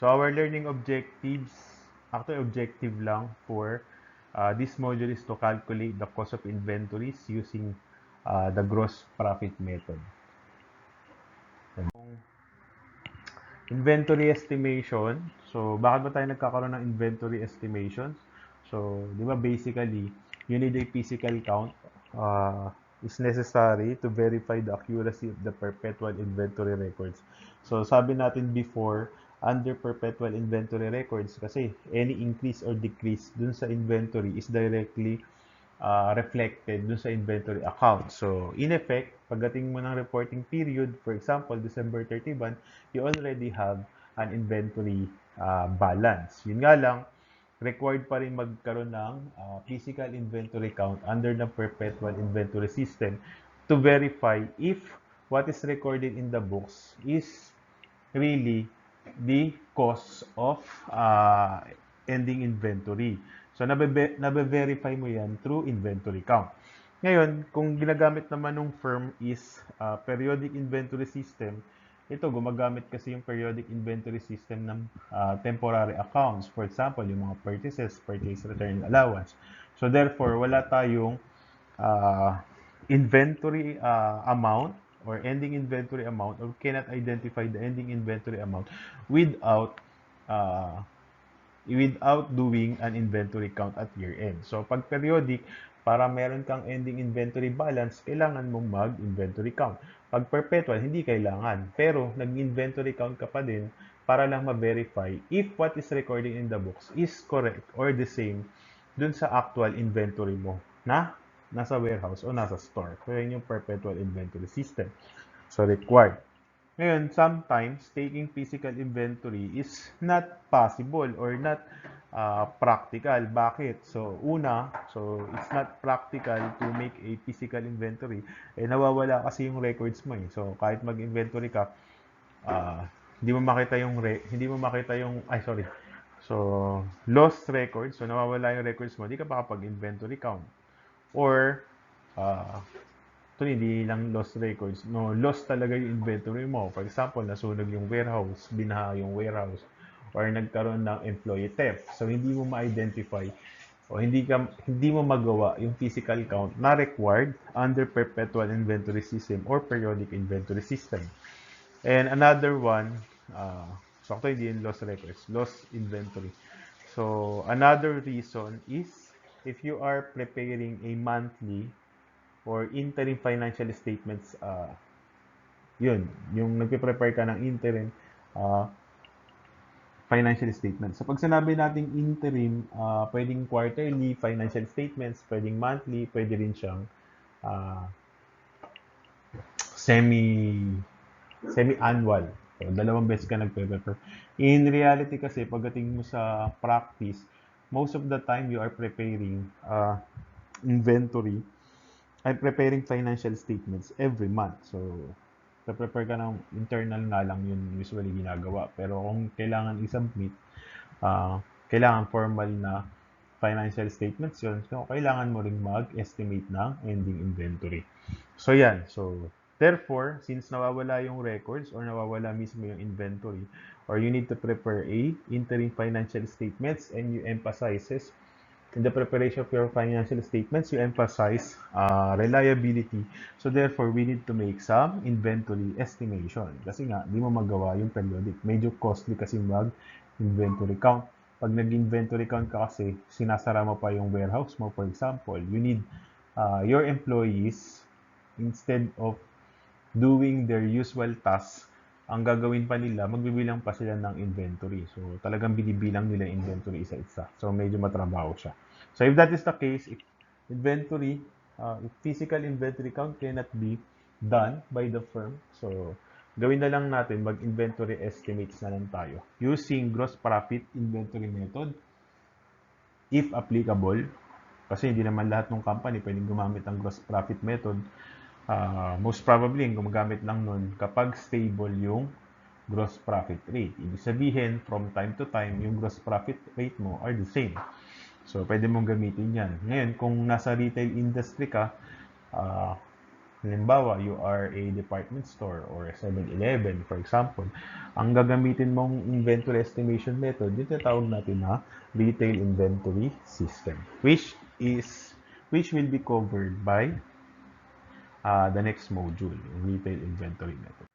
So our learning objectives, actually objective lang for this module is to calculate the cost of inventories using the gross profit method. Inventory estimation. So, bakit ba tayo nagkakaroon ng inventory estimations? So, di ba basically, you need a physical count is necessary to verify the accuracy of the perpetual inventory records. So, sabi natin before, under perpetual inventory records, kasi any increase or decrease dun sa inventory is directly reflected dun sa inventory account. So, in effect, pagdating mo ng reporting period, for example, December 31, you already have an inventory balance. Yun nga lang, required pa rin magkaroon ng physical inventory count under the perpetual inventory system to verify if what is recorded in the books is really the cost of ending inventory. So, nabe-verify mo yan through inventory count. Ngayon, kung ginagamit naman ng firm is periodic inventory system, ito, gumagamit kasi yung periodic inventory system ng temporary accounts. For example, yung mga purchases, purchase return allowance. So, therefore, wala tayong inventory amount or ending inventory amount, or cannot identify the ending inventory amount without doing an inventory count at year-end. So, pag periodic, para meron kang ending inventory balance, kailangan mong mag-inventory count. Pag perpetual, hindi kailangan. Pero, nag-inventory count ka pa din para lang ma-verify if what is recorded in the books is correct or the same dun sa actual inventory mo na nasa warehouse o nasa store. So, yun yung perpetual inventory system. So, required. Ngayon, sometimes, taking physical inventory is not possible or not practical. Bakit? So, it's not practical to make a physical inventory. Nawawala kasi yung records mo eh. So, kahit mag-inventory ka, hindi mo makita yung, So, lost records. So, nawawala yung records mo. Hindi ka makapag-inventory count. Or, hindi lang lost records. No, lost talaga yung inventory mo. For example, nasunog yung warehouse, binaha yung warehouse, or nagkaroon ng employee theft. So, hindi mo ma-identify o hindi mo magawa yung physical count na required under perpetual inventory system or periodic inventory system. And another one, so actually hindi yung lost records, lost inventory. So, another reason is if you are preparing a monthly or interim financial statements, yung nagpe-prepare ka ng interim financial statements. So, pag sinabi nating interim, pwedeng quarterly financial statements, pwedeng monthly, pwede rin siyang semi-annual. So, dalawang beses ka nagpe-prepare. In reality kasi, pagdating mo sa practice, most of the time you are preparing preparing financial statements every month. So, prepare ka ng internal nga lang yun usually ginagawa. Pero kung kailangan i-submit, kailangan formal na financial statements yun. So, kailangan mo ring mag-estimate ng ending inventory. So, yan. So, therefore, since nawawala yung records or nawawala mismo yung inventory, or you need to prepare a interim financial statements and you emphasizes in the preparation of your financial statements, you emphasize reliability. So therefore, we need to make some inventory estimation. Kasi nga, di mo magawa yung periodic. Medyo costly kasi mag-inventory count. Pag nag-inventory count ka kasi, sinasara mo pa yung warehouse mo, for example, you need your employees, instead of doing their usual tasks, ang gagawin pa nila, magbibilang pa sila ng inventory. So, talagang binibilang nila inventory isa-isa. So, medyo matrabaho siya. So, if that is the case, if physical inventory count cannot be done by the firm, so, gawin na lang natin, mag-inventory estimates na lang tayo. Using gross profit inventory method, if applicable, kasi hindi naman lahat ng company pwedeng gumamit ng gross profit method. Most probably, gumagamit lang nun kapag stable yung gross profit rate. Ibig sabihin, from time to time, yung gross profit rate mo are the same. So, pwede mong gamitin yan. Ngayon, kung nasa retail industry ka, Halimbawa, you are a department store or a 7-Eleven, for example. Ang gagamitin mong inventory estimation method, yung tinatawag natin na retail inventory system, which will be covered by the next module, retail inventory method.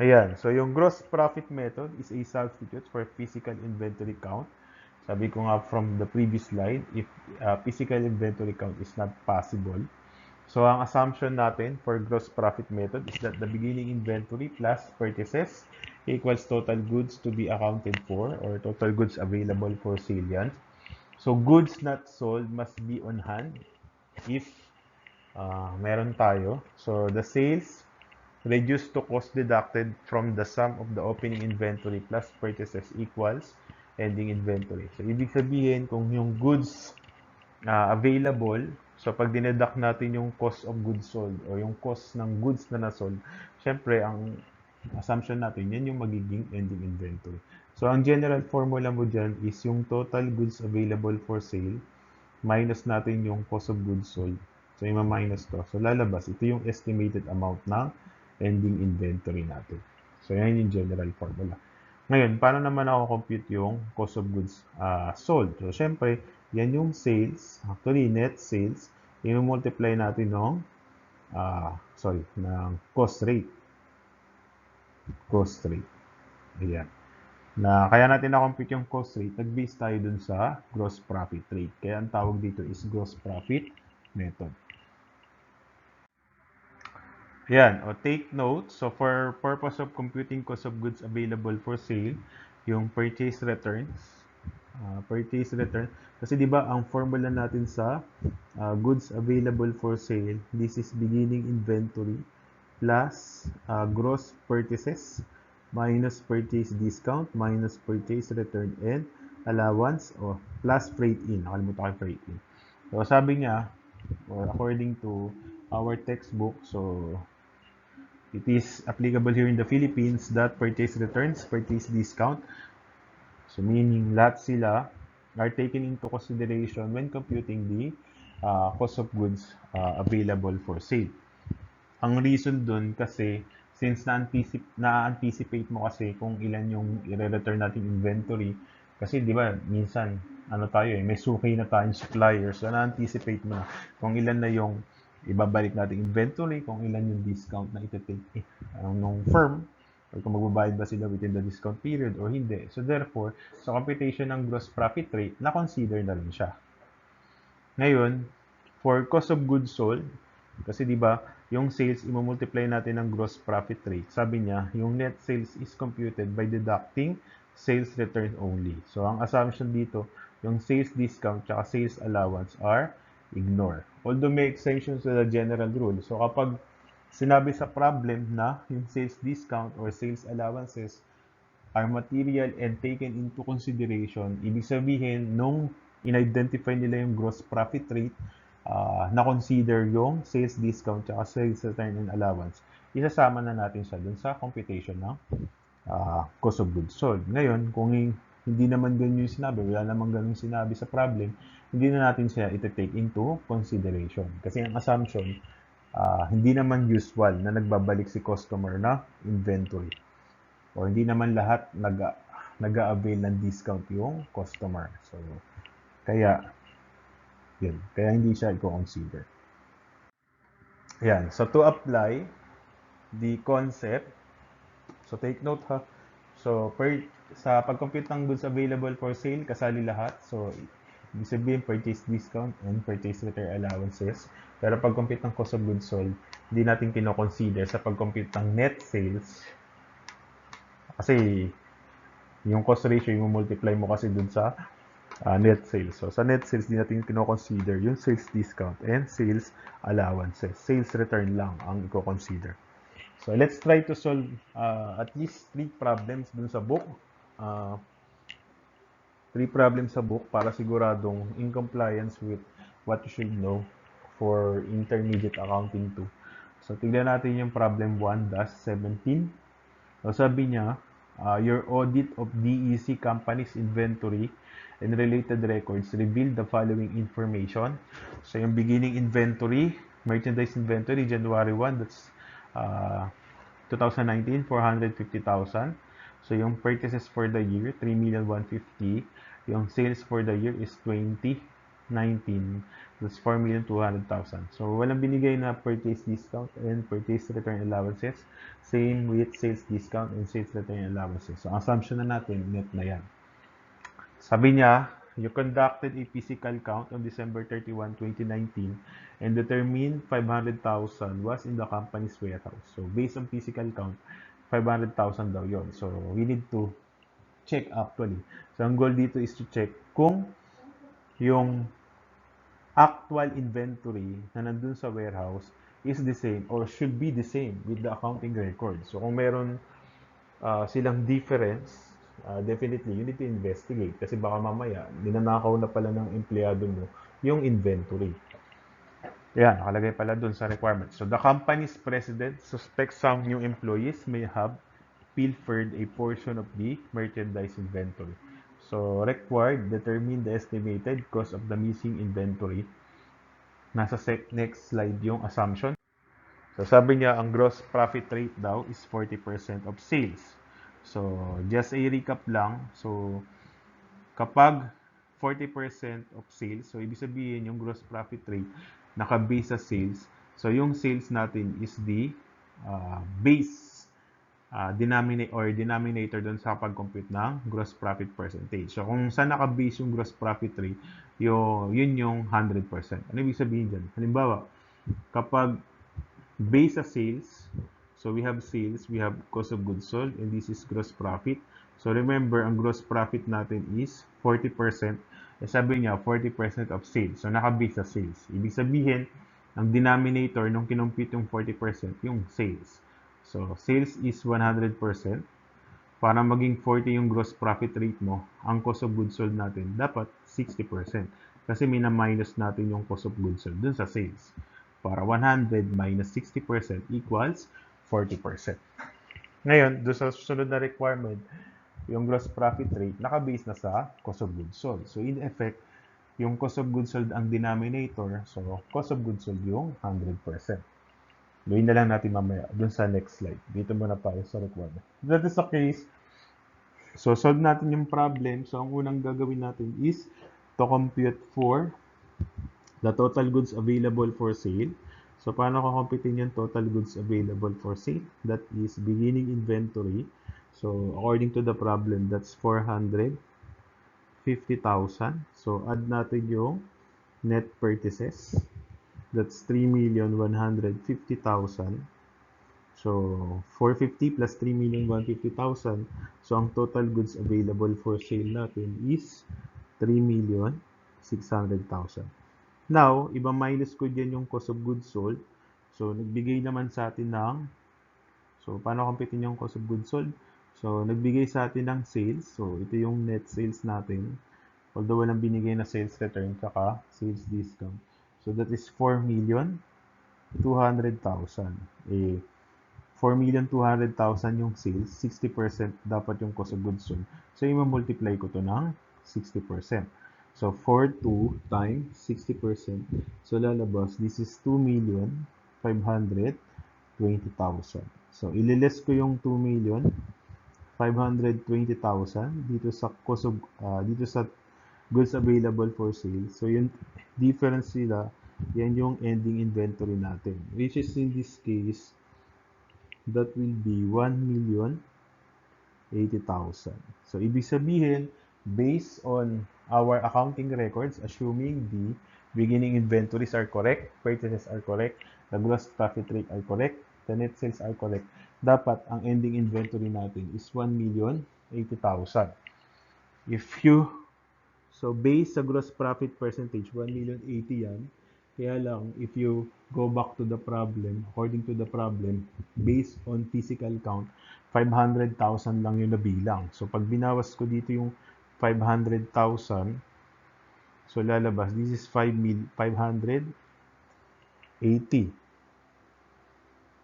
Ayan, so yung gross profit method is a substitute for physical inventory count. Sabi ko nga from the previous slide, if physical inventory count is not possible, so ang assumption natin for gross profit method is that the beginning inventory plus purchases equals total goods to be accounted for or total goods available for sale yan. So goods not sold must be on hand if meron tayo. So the sales reduced to cost deducted from the sum of the opening inventory plus purchases equals ending inventory. So ibig sabihin kung yung goods available, so pag dineduct natin yung cost of goods sold o yung cost ng goods na nasold, syempre ang assumption natin yan yung magiging ending inventory. So ang general formula mo dyan is yung total goods available for sale minus natin yung cost of goods sold. So, ima-minus to. So, lalabas. Ito yung estimated amount ng ending inventory natin. So, yan yung general formula. Ngayon, paano naman ako compute yung cost of goods sold? So, syempre, yan yung sales. Actually, net sales. I-multiply natin ng ng cost rate. Cost rate. Ayan. Kaya natin na-compute yung cost rate, nag-base tayo dun sa gross profit rate. Kaya ang tawag dito is gross profit method. Yan, o take note. So for purpose of computing cost of goods available for sale, yung purchase returns, kasi di ba ang formula natin sa goods available for sale, this is beginning inventory plus gross purchases minus purchase discount minus purchase return and allowance plus freight in. Nakalimutan ko yung freight in. So sabi niya, or according to our textbook, so it is applicable here in the Philippines that purchase returns, purchase discount, so meaning lahat sila are taken into consideration when computing the cost of goods available for sale. Ang reason dun kasi since na-anticipate mo kasi kung ilan yung i-return natin inventory, kasi di ba minsan may suki na tayong supplier, so na-anticipate mo na kung ilan na yung ibabalik natin inventory, kung ilan yung discount na iti-take nung firm, or kung magbabayad ba sila within the discount period or hindi. So therefore, sa computation ng gross profit rate, na-consider na rin siya. Ngayon, for cost of goods sold, kasi di ba yung sales, i-multiply natin ng gross profit rate. Sabi niya, yung net sales is computed by deducting sales return only. So, ang assumption dito, yung sales discount at sales allowance are ignored. Although may exceptions to the general rule. So, kapag sinabi sa problem na yung sales discount or sales allowances are material and taken into consideration, ibig sabihin, nung in-identify nila yung gross profit rate, na-consider yung sales discount at sales return and allowance, isasama na natin siya dun sa computation ng cost of goods sold. Ngayon, kung hindi naman ganun yung sinabi, wala naman ganun sinabi sa problem, hindi na natin siya iti-take into consideration. Kasi ang assumption, hindi naman usual na nagbabalik si customer na inventory. O hindi naman lahat nag-a-avail ng discount yung customer. So, kaya hindi siya i-consider. Yan. So, to apply the concept, so take note ha. So, sa pag-compute ng goods available for sale, kasali lahat. So, ibig sabihin, purchase discount and purchase return allowances. Pero pag-compute ng cost of goods sold, hindi natin kino-consider sa pag-compute ng net sales. Kasi, yung cost ratio, yung multiply mo kasi dun sa net sales. So, sa net sales, di natin kino-consider yung sales discount and sales allowances. Sales return lang ang i-consider. So, let's try to solve at least 3 problems dun sa book. 3 problems sa book para siguradong in compliance with what you should know for intermediate accounting 2. So, tignan natin yung problem 1-17. So, sabi niya, your audit of DEC company's inventory and related records revealed the following information. So, yung beginning inventory, Merchandise inventory, January 1, that's uh, 2019, 450,000. So yung purchases for the year, 3,150,000. Yung sales for the year is 2019, that's 4,200,000. So walang binigay na purchase discount and purchase return allowances. Same with sales discount and sales return allowances. So assumption na natin, net na yan. Sabi niya, you conducted a physical count on December 31, 2019 and determined 500,000 was in the company's warehouse. So, based on physical count, 500,000 daw yon. So, we need to check actually. So, ang goal dito is to check kung yung actual inventory na nandun sa warehouse is the same or should be the same with the accounting record. So, kung meron silang difference, definitely you need to investigate kasi baka mamaya ninanakaw na pala ng empleyado mo yung inventory. Yan, nakalagay pala dun sa requirements. So, the company's president suspects some new employees may have pilfered a portion of the merchandise inventory. So, required, determine the estimated cost of the missing inventory. Nasa next slide yung assumption. So, sabi niya, ang gross profit rate daw is 40% of sales. So, just a recap lang. So, kapag 40% of sales, so ibig sabihin yung gross profit rate naka-base sa sales. So, yung sales natin is the base denominator doon sa pag-compute ng gross profit percentage. So, kung saan naka-base yung gross profit rate, yun yung 100%. Ano ibig sabihin dyan? Halimbawa, kapag base sa sales, so we have sales, we have cost of goods sold, and this is gross profit. So remember, ang gross profit natin is 40%. Sabi niya, 40% of sales. So naka-base sa sales. Ibig sabihin, ang denominator nung kinumpute yung 40%, yung sales. So sales is 100%. Para maging 40 yung gross profit rate mo, ang cost of goods sold natin dapat 60%. Kasi mina-minus natin yung cost of goods sold dun sa sales. Para 100 minus 60% equals 40%. Ngayon, doon sa susunod na requirement, yung gross profit rate, naka-base na sa cost of goods sold. So, in effect, yung cost of goods sold ang denominator, so cost of goods sold yung 100%. Gawin na lang natin mamaya doon sa next slide. Dito muna tayo sa requirement. That is the case. So, solve natin yung problem. So, ang unang gagawin natin is to compute for the total goods available for sale. So, paano kakomputin yung total goods available for sale? That is beginning inventory. So, according to the problem, that's 450,000. So, add natin yung net purchases. That's 3,150,000. So, 450 plus 3,150,000. So, ang total goods available for sale natin is 3,600,000. Now, iba minus ko dyan yung cost of goods sold. So, nagbigay naman sa atin ng, so, paano computin yung cost of goods sold? So, nagbigay sa atin ng sales. So, ito yung net sales natin. Although walang binigay na sales return kaka sales discount. So, that is 4,200,000. 4,200,000 yung sales. 60% dapat yung cost of goods sold. So, i-multiply ko to ng 60%. So, 42 times 60%. So, lalabas, this is 2,520,000. So, ililess ko yung 2,520,000 dito sa cost of, dito sa goods available for sale. So, yung difference nila, yan yung ending inventory natin. Which is in this case, that will be 1,080,000. So, ibig sabihin, based on our accounting records, assuming the beginning inventories are correct, purchases are correct, the gross profit rate are correct, the net sales are correct, dapat ang ending inventory natin is 1,080,000. If you, so based sa gross profit percentage, 1,080,000 yan. Kaya lang, if you go back to the problem, according to the problem, based on physical count, 500,000 lang yung nabilang. So, pag binawas ko dito yung 500,000, so lalabas, this is 580.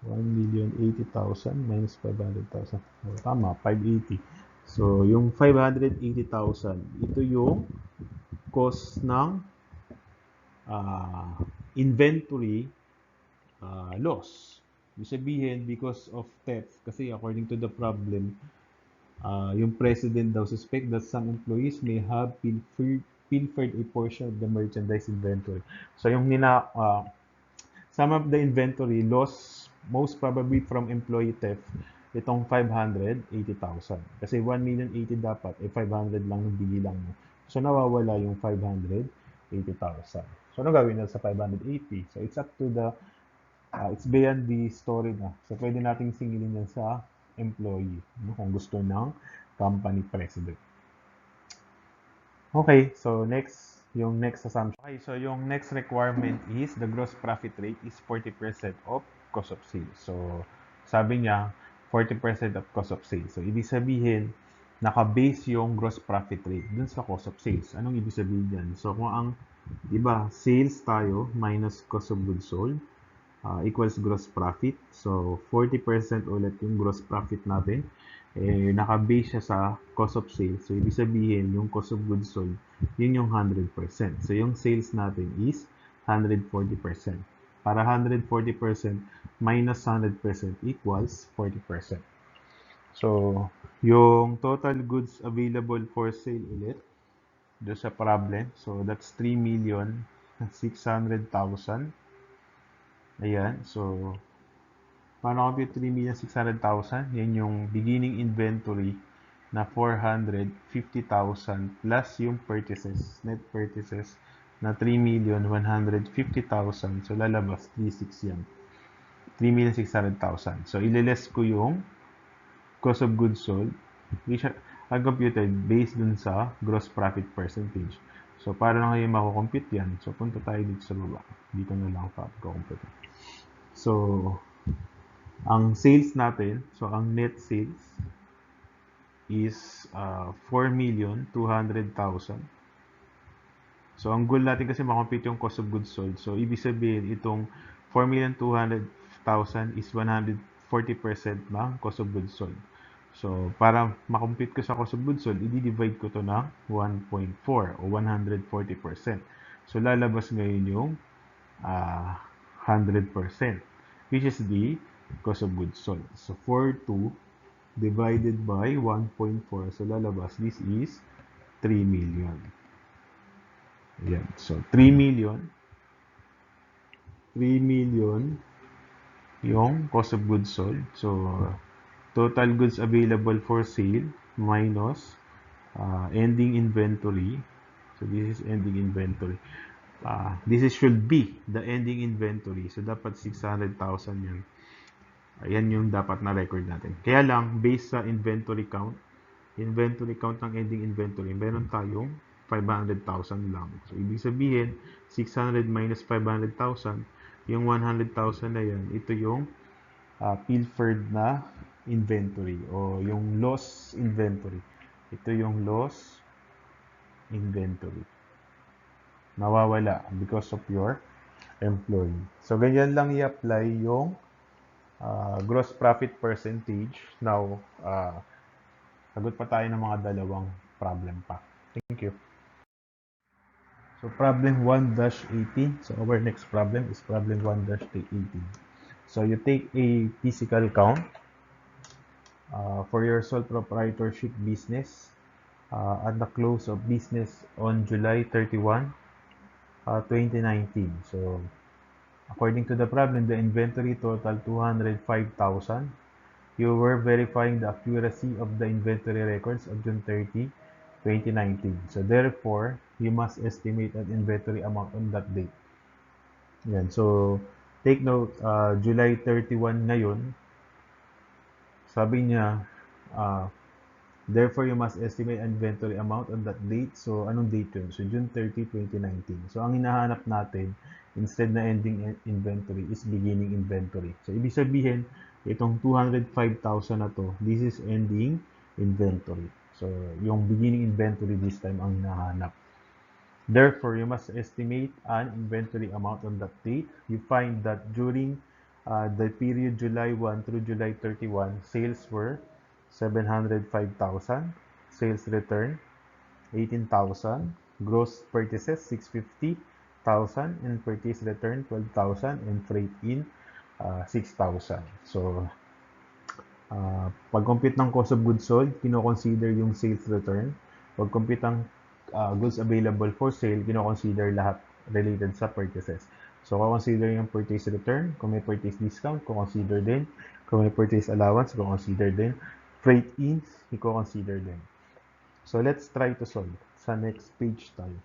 1,080,000 minus 500,000. Oh, tama, 580. So, yung 580,000, ito yung cost ng inventory loss. Ibig sabihin, because of theft, kasi according to the problem, yung president daw suspect that some employees may have pilfered a portion of the merchandise inventory. So yung some of the inventory loss most probably from employee theft itong 580,000. Kasi 1,080,000 dapat, 500 lang yung bilang mo. So nawawala yung 580,000. So ano gawin na sa 580? So it's up to the it's beyond the story na. So, pwede nating singilin yan sa employee, no? Kung gusto ng company president. Okay, so yung next assumption. Okay, so yung next requirement is the gross profit rate is 40% of cost of sales. So, sabi niya, 40% of cost of sales. So, ibig sabihin, naka-base yung gross profit rate dun sa cost of sales. Anong ibig sabihin yan? So, kung ang, di ba, sales tayo minus cost of goods sold, equals gross profit. So, 40% ulit yung gross profit natin. Naka-base siya sa cost of sales. So, ibig sabihin, yung cost of goods sold, yun yung 100%. So, yung sales natin is 140%. Para 140% minus 100% equals 40%. So, yung total goods available for sale ulit, doon sa problem. So, that's 3,600,000. Ayan. So, paano compute 3,600,000? Yan yung beginning inventory na 450,000 plus yung purchases, net purchases na 3,150,000. So, lalabas 36 yan. 3,600,000. So, ililess ko yung cost of goods sold, which are computed based dun sa gross profit percentage. So, para na ngayon makukompute yan. So, punta tayo dito sa baba. Dito na lang compute. So, ang sales natin, so ang net sales is 4,200,000. So, ang goal natin kasi makompute yung cost of goods sold. So, ibig sabihin, itong 4,200,000 is 140% ng cost of goods sold. So, para makompute ko sa cost of goods sold, i-divide ko to ng 1.4 o 140%. So, lalabas ngayon yung 100%, which is the cost of goods sold. So, 4,2 divided by 1.4. So, lalabas, this is 3 million. Ayan. So, 3 million yung cost of goods sold. So, total goods available for sale minus ending inventory. So, this is ending inventory. This should be the ending inventory. So, dapat 600,000 yan. Ayan yung dapat na record natin. Kaya lang, based sa inventory count ng ending inventory, meron tayong 500,000 lang. So, ibig sabihin, 600 minus 500,000, yung 100,000 na yan, ito yung pilfered na inventory o yung loss inventory. Ito yung loss inventory. Nawawala because of your employee. So, ganyan lang i-apply yung gross profit percentage. Now, sagot pa tayo ng mga dalawang problem pa. Thank you. So, problem 1-18. So, our next problem is problem 1-18. So, you take a physical count for your sole proprietorship business at the close of business on July 31, 2019. So, according to the problem, the inventory total 205,000. You were verifying the accuracy of the inventory records of June 30, 2019. So, therefore, you must estimate an inventory amount on that date. Yan. So, take note, July 31 ngayon, sabi niya, therefore, you must estimate an inventory amount on that date. So, anong date yun? So, June 30, 2019. So, ang hinahanap natin, instead na ending inventory, is beginning inventory. So, ibig sabihin, itong 205,000 na to, this is ending inventory. So, yung beginning inventory this time ang hinahanap. Therefore, you must estimate an inventory amount on that date. You find that during the period July 1 through July 31, sales were 705,000, sales return 18,000, gross purchases 650,000, and purchase return 12,000, and freight in 6,000. So, pag-compute ng cost of goods sold, kino-consider yung sales return. Pag-compute ng goods available for sale, kino-consider lahat related sa purchases. So, consider yung purchase return. Kung may purchase discount, consider din. Kung may purchase allowance, consider din. Freight in, i-consider din. So, let's try to solve. Sa next page tayo.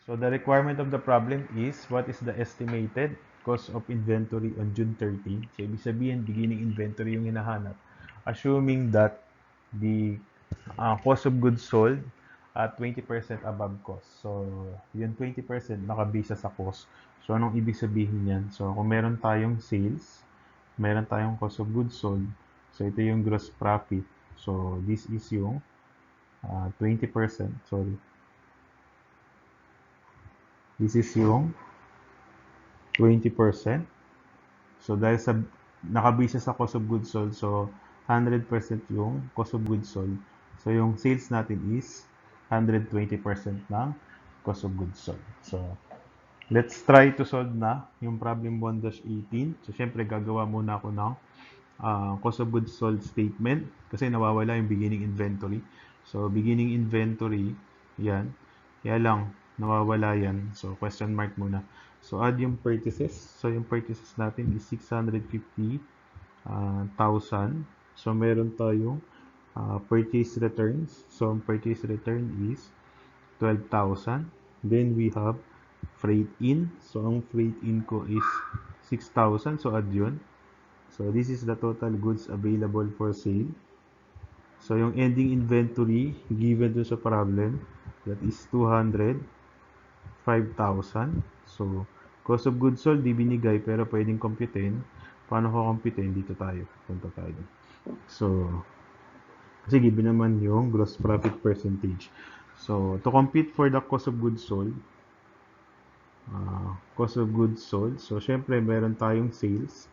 So, the requirement of the problem is, what is the estimated cost of inventory on June 13? So, ibig sabihin, beginning inventory yung hinahanap. Assuming that the cost of goods sold at 20% above cost. So, yung 20% nakabisa sa cost. So, anong ibig sabihin yan? So, kung meron tayong sales, meron tayong cost of goods sold. So, ito yung gross profit. So, this is yung 20%. Sorry. This is yung 20%. So, dahil sa nakabisa sa cost of goods sold, so 100% yung cost of goods sold. So, yung sales natin is 120% ng cost of goods sold. So, let's try to solve na yung problem 1-18. So, syempre, gagawa muna ako ng cost of goods sold statement kasi nawawala yung beginning inventory. So, beginning inventory, yan. Kaya lang, nawawala yan. So, question mark muna. So, add yung purchases. So, yung purchases natin is 650,000. So, meron tayong purchase returns. So, ang purchase return is 12,000. Then, we have freight in. So, ang freight in ko is 6,000. So, add yun. So, this is the total goods available for sale. So, yung ending inventory given dun sa problem, that is 205,000. So, cost of goods sold, di binigay, pero pwedeng computein. Paano ko computein? Dito tayo. Punta tayo. So, kasi given naman yung gross profit percentage. So, to compute for the cost of goods sold, so, syempre, meron tayong sales,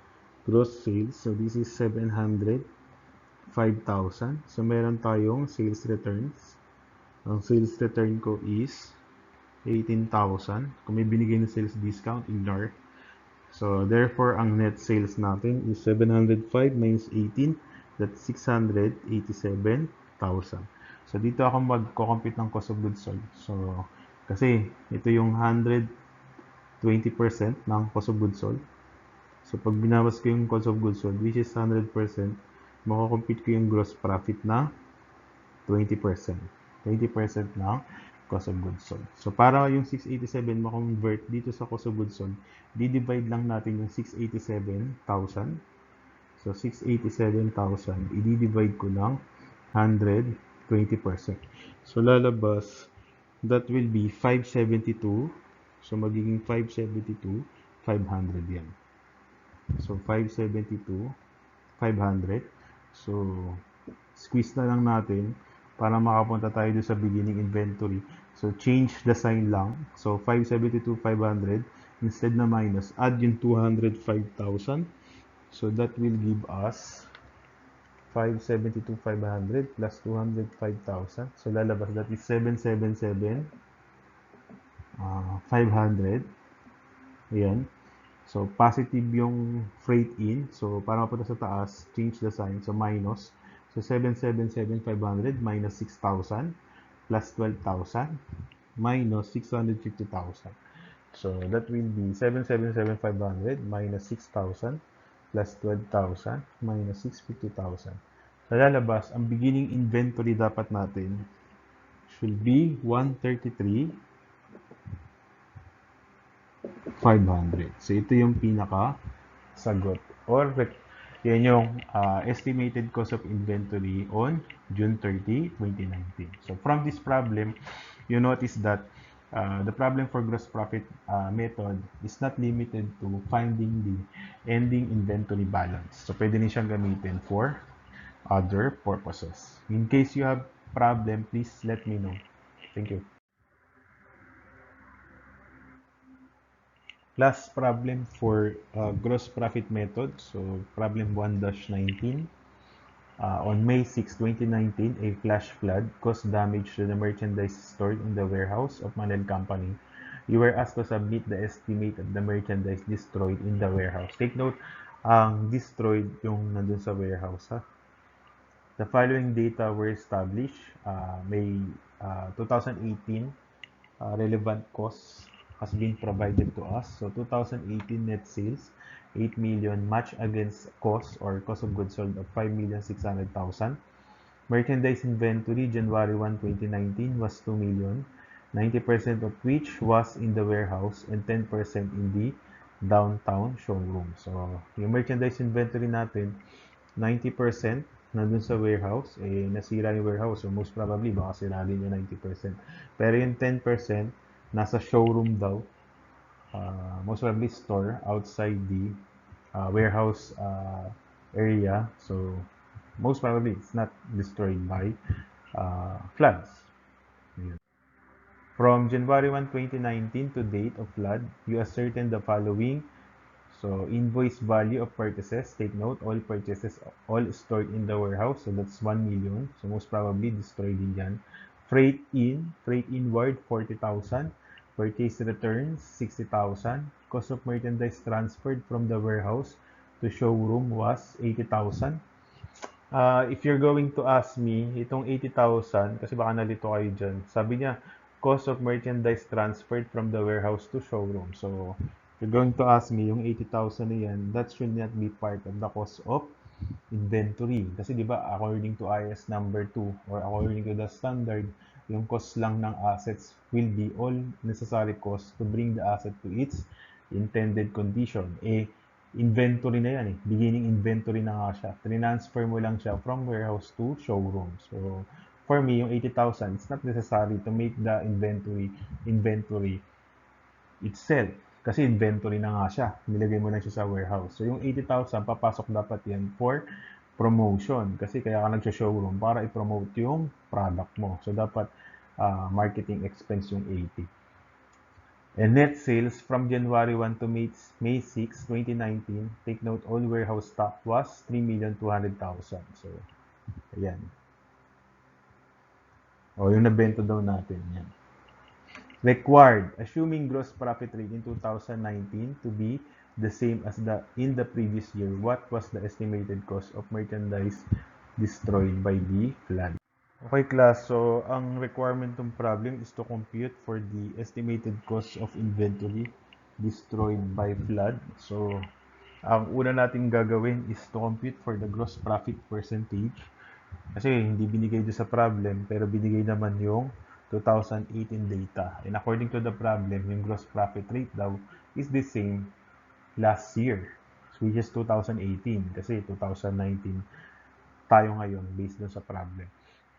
gross sales. So, this is 705,000. So, meron tayong sales returns. Ang sales return ko is 18,000. Kung may binigay na sales discount, ignore. So, therefore, ang net sales natin is 705 minus 18. That's 687,000. So, dito ako mag-compute ng cost of goods sold. So, kasi ito yung 120% ng cost of goods sold. So, pag binawas ko yung cost of goods sold, which is 100%, makakompute ko yung gross profit na 20%. 20% ng cost of goods sold. So, para yung 687 ma-convert dito sa cost of goods sold, di-divide lang natin yung 687,000. So, 687,000, i-divide ko ng 120%. So, lalabas, that will be 572. So, magiging 572, 500 yan. So, 572, 500. So, squeeze na lang natin para makapunta tayo doon sa beginning inventory. So, change the sign lang. So, 572, 500. Instead na minus, add yung 205,000. So, that will give us 572, 500 plus 205,000. So, lalabas, that is 777, 500. Ayan. So, positive yung freight in. So, para mapunta sa taas, change the sign. So, minus. So, 777,500 minus 6,000 plus 12,000 minus 650,000. So, that will be 777,500 minus 6,000 plus 12,000 minus 650,000. So, lalabas, ang beginning inventory dapat natin should be 133,500. So, ito yung pinaka sagot or yan yung estimated cost of inventory on June 30, 2019. So, from this problem, you notice that the problem for gross profit method is not limited to finding the ending inventory balance. So, pwede din siyang gamitin for other purposes. In case you have problem, please let me know. Thank you. Last problem for gross profit method. So, problem 1-19. On May 6, 2019, a flash flood caused damage to the merchandise stored in the warehouse of Manel Company you were asked to submit the estimate of the merchandise destroyed in the warehouse. Take note, ang destroyed yung nandun sa warehouse, ha? The following data were established. May 2018 relevant costs has been provided to us. So 2018 net sales, 8 million match against cost or cost of goods sold of 5,600,000. Merchandise inventory January 1, 2019 was 2 million, 90% of which was in the warehouse and 10% in the downtown showroom. So, yung merchandise inventory natin, 90% nandun sa warehouse, nasira yung warehouse. So, most probably, baka sira din yung 90%. Pero yung 10%, nasa showroom daw. Most probably store outside the warehouse area. So, most probably, it's not destroyed by floods. From January 1, 2019 to date of flood, you ascertain the following. So, invoice value of purchases. Take note, all purchases, all stored in the warehouse. So, that's 1 million. So, most probably, destroyed din yan. Freight inward, 40,000. Purchase returns, 60,000. Cost of merchandise transferred from the warehouse to showroom was 80,000. If you're going to ask me, itong 80,000, kasi baka nalito kayo dyan, sabi niya, cost of merchandise transferred from the warehouse to showroom. So, if you're going to ask me, yung 80,000 na yan, that should not be part of the cost of inventory. Kasi di ba, according to IS number 2, or according to the standard, yung cost lang ng assets will be all necessary costs to bring the asset to its intended condition. Inventory na yan eh. Beginning inventory na nga siya. Transfer mo lang siya from warehouse to showroom. So, for me, yung 80,000, it's not necessary to make the inventory itself. Kasi inventory na nga siya. Nilagay mo lang siya sa warehouse. So, yung 80,000, papasok dapat yan for promotion. Kasi kaya ka nagsha-showroom para i-promote yung product mo. So, dapat marketing expense yung 80. And net sales from January 1 to May 6, 2019, take note, all warehouse stock was 3,200,000. So, ayan. O, yung nabenta daw natin. Yan. Required, assuming gross profit rate in 2019 to be the same as in the previous year, what was the estimated cost of merchandise destroyed by the flood? Okay, class. So, ang requirement ng problem is to compute for the estimated cost of inventory destroyed by flood. So, ang una natin gagawin is to compute for the gross profit percentage. Kasi hindi binigay doon sa problem, pero binigay naman yung 2018 data. And according to the problem, yung gross profit rate daw is the same last year, which is 2018. Kasi 2019 tayo ngayon based doon sa problem.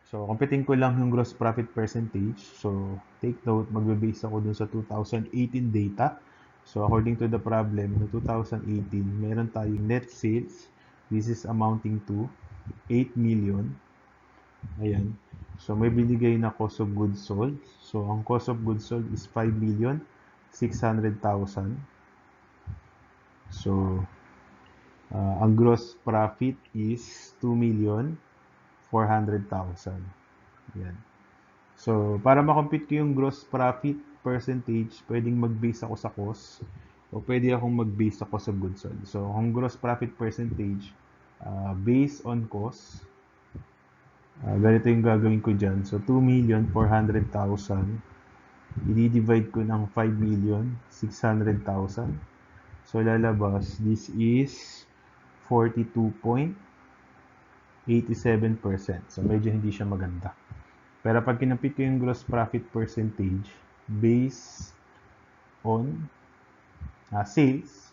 So, computing ko lang yung gross profit percentage. So, take note, magbe-base ako dun sa 2018 data. So, according to the problem, no 2018, meron tayong net sales. This is amounting to 8 million. Ayan. So, may binigay na cost of goods sold. So, ang cost of goods sold is 5,600,000. So, ang gross profit is 2,400,000. Yan. So, para makompute ko yung gross profit percentage, pwedeng mag-base ako sa cost o pwede akong mag-base sa cost of goods sold. So, ang gross profit percentage based on cost, ganito yung gagawin ko dyan. So, 2,400,000 i-divide ko ng 5,600,000. So, lalabas, this is 42.87%. So, medyo hindi siya maganda. Pero pag kinapit ko yung gross profit percentage based on sales,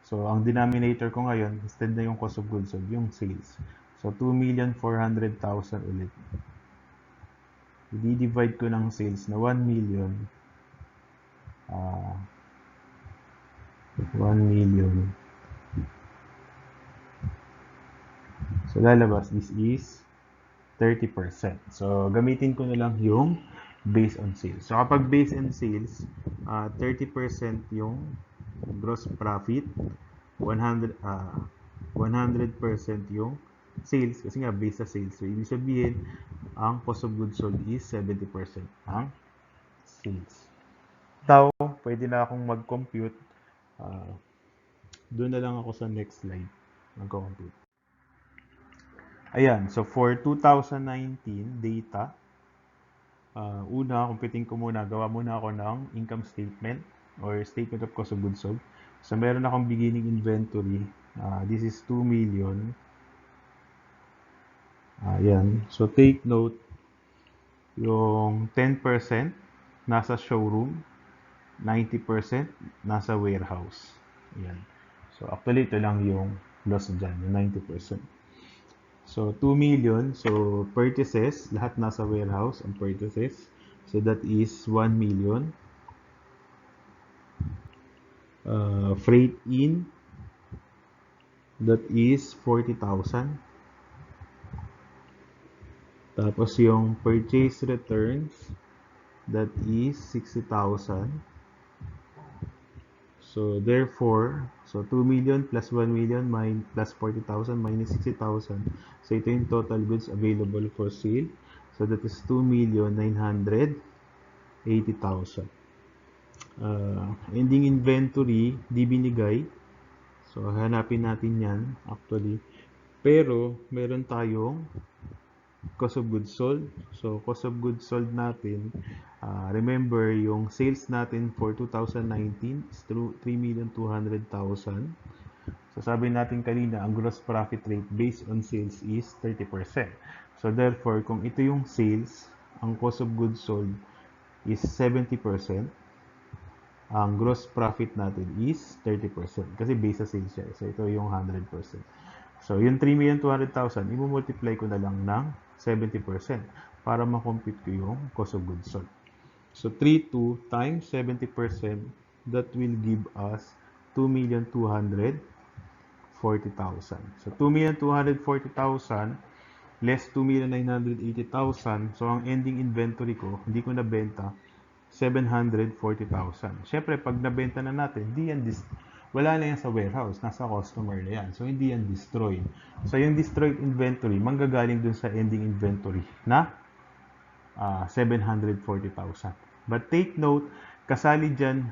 so ang denominator ko ngayon, instead na yung cost of goods sold, yung sales. So, 2,400,000 ulit. I-divide ko ng sales na 1 million. 1 million. So, lalabas, this is 30%. So, gamitin ko na lang yung based on sales. So, kapag based on sales, 30% yung gross profit, 100% yung sales, kasi nga based sa sales. So, ibig sabihin, ang cost of goods sold is 70% ang sales. Now, pwede na akong mag-compute. Uh, Doon na lang ako sa next slide. Mag-compute. Ayan, so for 2019 data, una, computing ko muna, gawa muna ako ng income statement or statement of cost of goods sold. So, meron akong beginning inventory. This is 2 million. Ayan. So, take note, yung 10% nasa showroom, 90% nasa warehouse. Ayan. So, actually, ito lang yung loss dyan, yung 90%. So, 2 million. So, purchases, lahat nasa warehouse ang purchases. So, that is 1 million. Freight in, that is 40,000. Tapos, yung purchase returns, that is 60,000. So, therefore, so 2 million plus 1 million plus 40,000 minus 60,000. So, ito yung total goods available for sale. So, that is 2,980,000. Ending inventory, di binigay. So, hanapin natin yan actually. Pero, meron tayong cost of goods sold. So, cost of goods sold natin, remember, yung sales natin for 2019 is 3,200,000. So, sabi natin kanina, ang gross profit rate based on sales is 30%. So, therefore, kung ito yung sales, ang cost of goods sold is 70%. Ang gross profit natin is 30%. Kasi based sa sales siya. So, ito yung 100%. So, yung 3,200,000, i-multiply ko na lang ng 70% para ma-compute ko yung cost of goods sold. So, 32 times 70%, that will give us 2,240,000. So, 2,240,000 less 2,980,000. So, ang ending inventory ko, hindi ko nabenta, 740,000. Siyempre, pag nabenta na natin, wala na yan sa warehouse. Nasa customer na yan. So, hindi yan destroyed. So, yung destroyed inventory, manggagaling dun sa ending inventory na 740,000. But take note, kasali dyan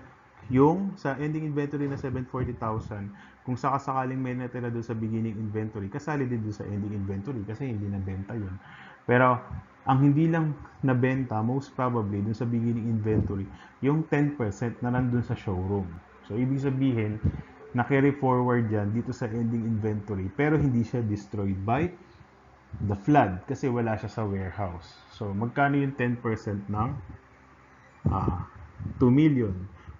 yung sa ending inventory na 740,000, kung sakasakaling may natira doon sa beginning inventory, kasali din doon sa ending inventory kasi hindi nabenta yun. Pero, ang hindi lang nabenta, most probably, doon sa beginning inventory, yung 10% na nandun sa showroom. So, ibig sabihin, na-carry forward yan dito sa ending inventory, pero hindi siya destroyed by the flood kasi wala siya sa warehouse. So, magkano yung 10% ng 2 million?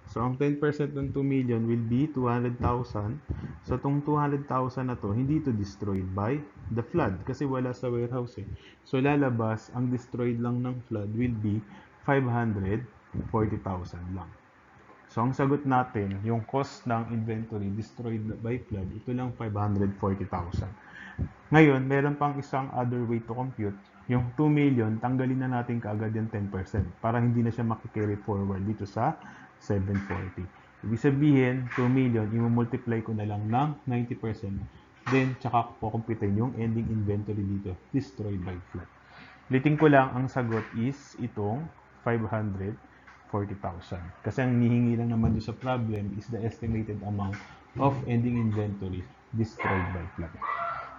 So, ang 10% ng 2 million will be 200,000. So, itong 200,000 na to, hindi ito destroyed by the flood kasi wala sa warehouse eh. So, lalabas, ang destroyed lang ng flood will be 540,000 lang. So, ang sagot natin, yung cost ng inventory destroyed by flood, ito lang 540,000. Ngayon, meron pang isang other way to compute. Yung 2 million, tanggalin na natin kaagad yung 10% para hindi na siya makikarry forward dito sa 740. Ibig sabihin, 2 million, i-multiply ko na lang ng 90%. Then, tsaka ko kumpitin yung ending inventory dito, destroyed by flood. Liting ko lang, ang sagot is itong 540,000. Kasi ang nihingi lang naman doon sa problem is the estimated amount of ending inventory destroyed by flood.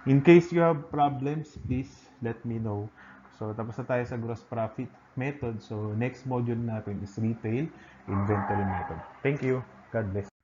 In case you have problems, please let me know. So, tapos na tayo sa gross profit method. So, next module natin is retail inventory method. Thank you. God bless.